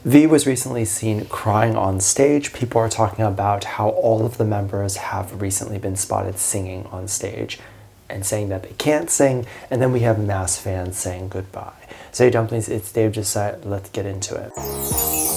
V was recently seen crying on stage. People are talking about how all of the members have recently been spotted singing on stage and saying that they can't sing, and then we have mass fans saying goodbye. So hey Dumplings, it's Dave Disci, let's get into it.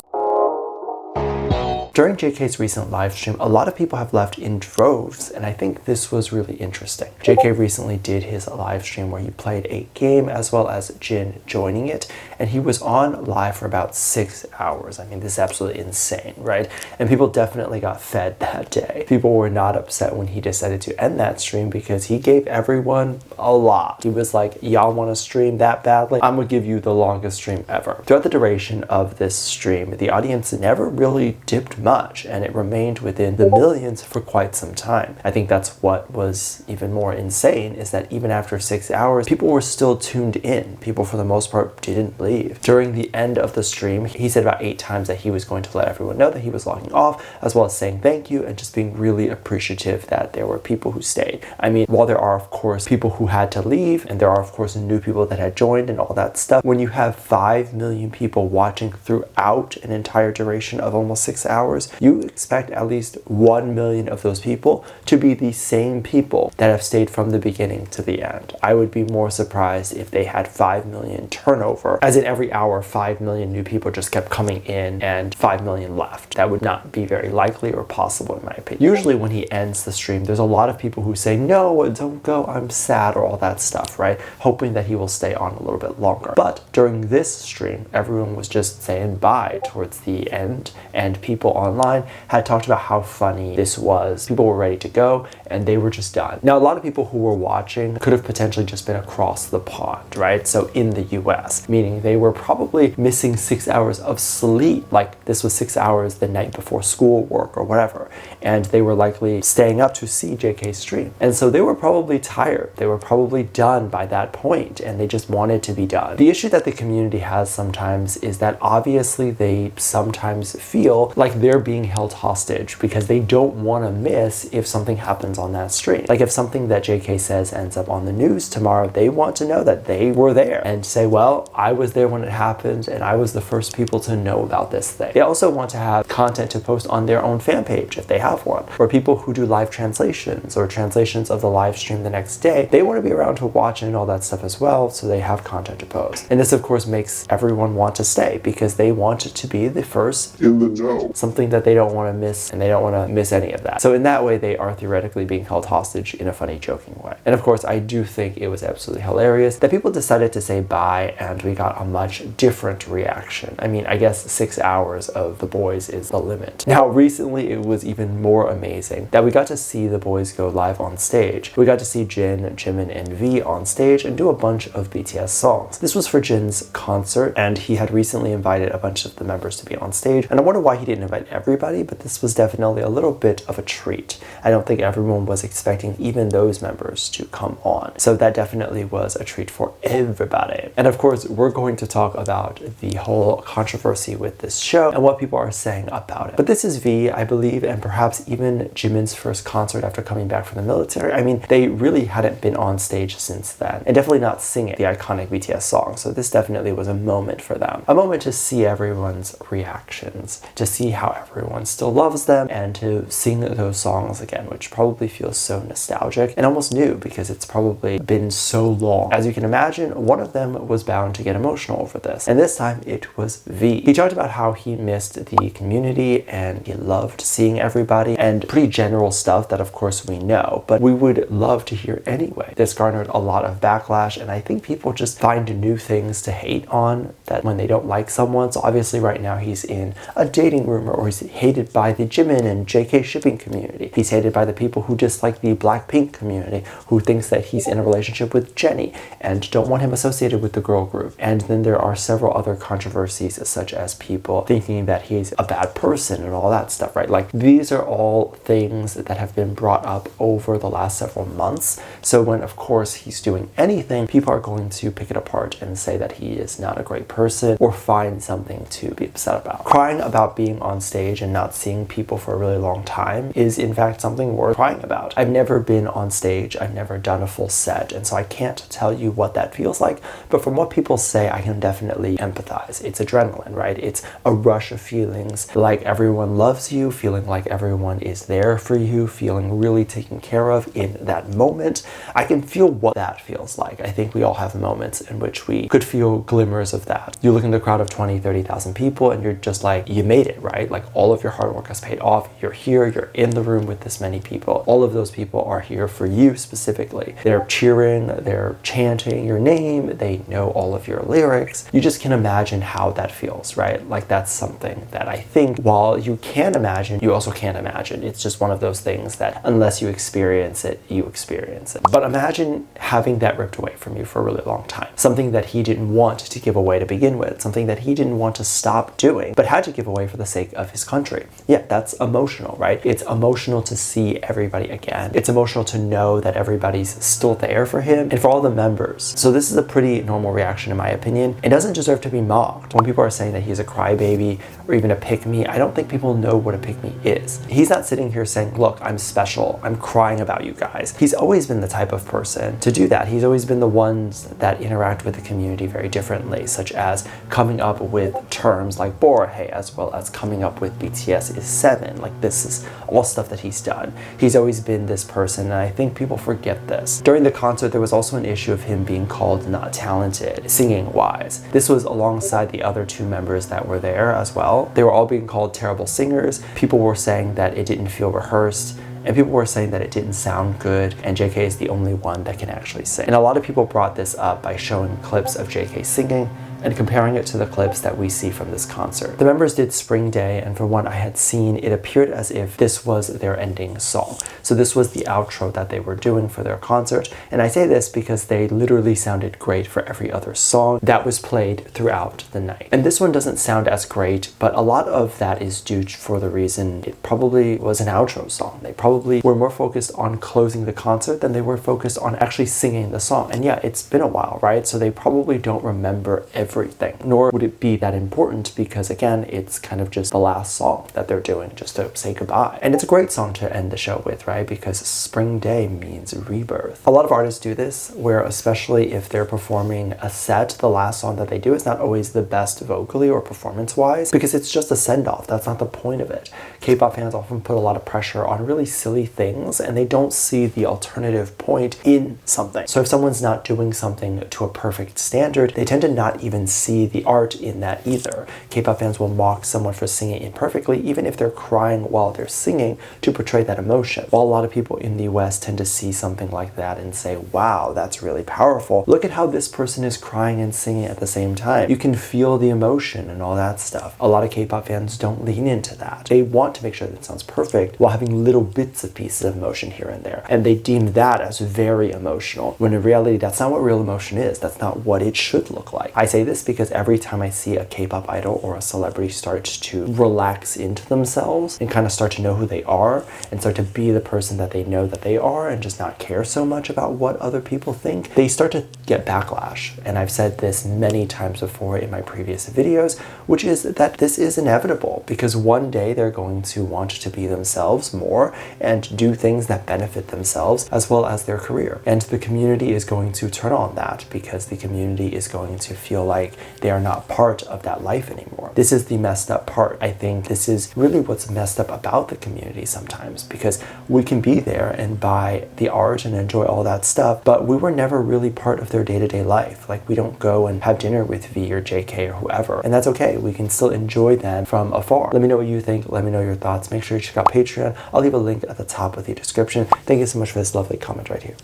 During JK's recent live stream, a lot of people have left in droves, and I think this was really interesting. JK recently did his live stream where he played a game as well as Jin joining it, and he was on live for about 6 hours. I mean, this is absolutely insane, right? And people definitely got fed that day. People were not upset when he decided to end that stream because he gave everyone a lot. He was like, y'all want to stream that badly? I'm gonna give you the longest stream ever. Throughout the duration of this stream, the audience never really dipped much, and it remained within the millions for quite some time. I think that's what was even more insane, is that even after 6 hours, people were still tuned in. People, for the most part, didn't leave. During the end of the stream, he said about 8 times that he was going to let everyone know that he was logging off, as well as saying thank you and just being really appreciative that there were people who stayed. I mean, while there are, of course, people who had to leave, and there are, of course, new people that had joined and all that stuff, when you have 5 million people watching throughout an entire duration of almost 6 hours, you expect at least 1 million of those people to be the same people that have stayed from the beginning to the end. I would be more surprised if they had 5 million turnover, as in every hour 5 million new people just kept coming in and 5 million left. That would not be very likely or possible in my opinion. Usually when he ends the stream, there's a lot of people who say, no, don't go, I'm sad, or all that stuff, right? Hoping that he will stay on a little bit longer. But during this stream, everyone was just saying bye towards the end, and people online had talked about how funny this was. People were ready to go and they were just done. Now, a lot of people who were watching could have potentially just been across the pond, right? So in the US, meaning they were probably missing 6 hours of sleep. Like this was 6 hours the night before schoolwork or whatever. And they were likely staying up to see JK's stream. And so they were probably tired. They were probably done by that point and they just wanted to be done. The issue that the community has sometimes is that obviously they sometimes feel like they're being held hostage because they don't want to miss if something happens on that stream. Like if something that JK says ends up on the news tomorrow, they want to know that they were there and say, well, I was there when it happened and I was the first people to know about this thing. They also want to have content to post on their own fan page if they have one, or people who do live translations or translations of the live stream the next day. They want to be around to watch and all that stuff as well, so they have content to post. And this of course makes everyone want to stay because they want it to be the first in the know, something that they don't want to miss, and they don't want to miss any of that. So in that way, they are theoretically being held hostage in a funny, joking way. And of course, I do think it was absolutely hilarious that people decided to say bye and we got a much different reaction. I mean, I guess 6 hours of the boys is the limit. Now, recently, it was even more amazing that we got to see the boys go live on stage. We got to see Jin, Jimin, and V on stage and do a bunch of BTS songs. This was for Jin's concert, and he had recently invited a bunch of the members to be on stage, and I wonder why he didn't invite everybody, but this was definitely a little bit of a treat. I don't think everyone was expecting even those members to come on. So that definitely was a treat for everybody. And of course, we're going to talk about the whole controversy with this show and what people are saying about it. But this is V, I believe, and perhaps even Jimin's first concert after coming back from the military. I mean, they really hadn't been on stage since then, and definitely not singing the iconic BTS song. So this definitely was a moment for them. A moment to see everyone's reactions, to see how everyone still loves them, and to sing those songs again, which probably feels so nostalgic and almost new because it's probably been so long. As you can imagine, one of them was bound to get emotional over this, and this time it was V. He talked about how he missed the community and he loved seeing everybody, and pretty general stuff that of course we know, but we would love to hear anyway. This garnered a lot of backlash, and I think people just find new things to hate on that when they don't like someone. So obviously right now he's in a dating rumor, or he's hated by the Jimin and JK shipping community. He's hated by the people who dislike the Blackpink community, who thinks that he's in a relationship with Jennie and don't want him associated with the girl group. And then there are several other controversies, such as people thinking that he's a bad person and all that stuff, right? Like these are all things that have been brought up over the last several months. So when of course he's doing anything, people are going to pick it apart and say that he is not a great person or find something to be upset about. Crying about being on stage stage and not seeing people for a really long time is in fact something worth crying about. I've never been on stage, I've never done a full set, and so I can't tell you what that feels like, but from what people say, I can definitely empathize. It's adrenaline, right? It's a rush of feelings, like everyone loves you, feeling like everyone is there for you, feeling really taken care of in that moment. I can feel what that feels like. I think we all have moments in which we could feel glimmers of that. You look in the crowd of 20, 30,000 people and you're just like, you made it, right? Like all of your hard work has paid off. You're here, you're in the room with this many people. All of those people are here for you specifically. They're cheering, they're chanting your name, they know all of your lyrics. You just can imagine how that feels, right? Like that's something that I think while you can imagine, you also can't imagine. It's just one of those things that unless you experience it, you experience it. But imagine having that ripped away from you for a really long time. Something that he didn't want to give away to begin with, something that he didn't want to stop doing, but had to give away for the sake of his country. Yeah, that's emotional, right? It's emotional to see everybody again. It's emotional to know that everybody's still there for him and for all the members. So this is a pretty normal reaction in my opinion. It doesn't deserve to be mocked. When people are saying that he's a crybaby or even a pick-me, I don't think people know what a pick-me is. He's not sitting here saying, look, I'm special, I'm crying about you guys. He's always been the type of person to do that. He's always been the ones that interact with the community very differently, such as coming up with terms like borahae, as well as coming up with BTS is 7. Like this is all stuff that he's done. He's always been this person, and I think people forget this. During the concert, there was also an issue of him being called not talented, singing wise. This was alongside the other two members that were there as well. They were all being called terrible singers. People were saying that it didn't feel rehearsed, and people were saying that it didn't sound good, and JK is the only one that can actually sing. And a lot of people brought this up by showing clips of JK singing and comparing it to the clips that we see from this concert. The members did Spring Day, and from what I had seen, it appeared as if this was their ending song. So this was the outro that they were doing for their concert, and I say this because they literally sounded great for every other song that was played throughout the night. And this one doesn't sound as great, but a lot of that is due for the reason it probably was an outro song. They probably were more focused on closing the concert than they were focused on actually singing the song. And yeah, it's been a while, right? So they probably don't remember everything, nor would it be that important because again, it's kind of just the last song that they're doing just to say goodbye. And it's a great song to end the show with, right? Because Spring Day means rebirth. A lot of artists do this, where especially if they're performing a set, the last song that they do is not always the best vocally or performance-wise because it's just a send-off. That's not the point of it. K-pop fans often put a lot of pressure on really silly things and they don't see the alternative point in something. So if someone's not doing something to a perfect standard, they tend to not even see the art in that either. K-pop fans will mock someone for singing imperfectly even if they're crying while they're singing to portray that emotion. While a lot of people in the West tend to see something like that and say, wow, that's really powerful. Look at how this person is crying and singing at the same time. You can feel the emotion and all that stuff. A lot of K-pop fans don't lean into that. They want to make sure that it sounds perfect while having little bits of pieces of emotion here and there. And they deem that as very emotional, when in reality, that's not what real emotion is. That's not what it should look like. I say this because every time I see a K-pop idol or a celebrity start to relax into themselves and kind of start to know who they are and start to be the person that they know that they are and just not care so much about what other people think, they start to get backlash. And I've said this many times before in my previous videos, which is that this is inevitable because one day they're going to want to be themselves more and do things that benefit themselves as well as their career. And the community is going to turn on that because the community is going to feel like they are not part of that life anymore. This is the messed up part. I think this is really what's messed up about the community sometimes, because we can be there and buy the art and enjoy all that stuff, but we were never really part of their day-to-day life. Like we don't go and have dinner with V or JK or whoever, and that's okay. We can still enjoy them from afar. Let me know what you think. Let me know your thoughts. Make sure you check out Patreon. I'll leave a link at the top of the description. Thank you so much for this lovely comment right here.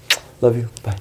Love you. Bye.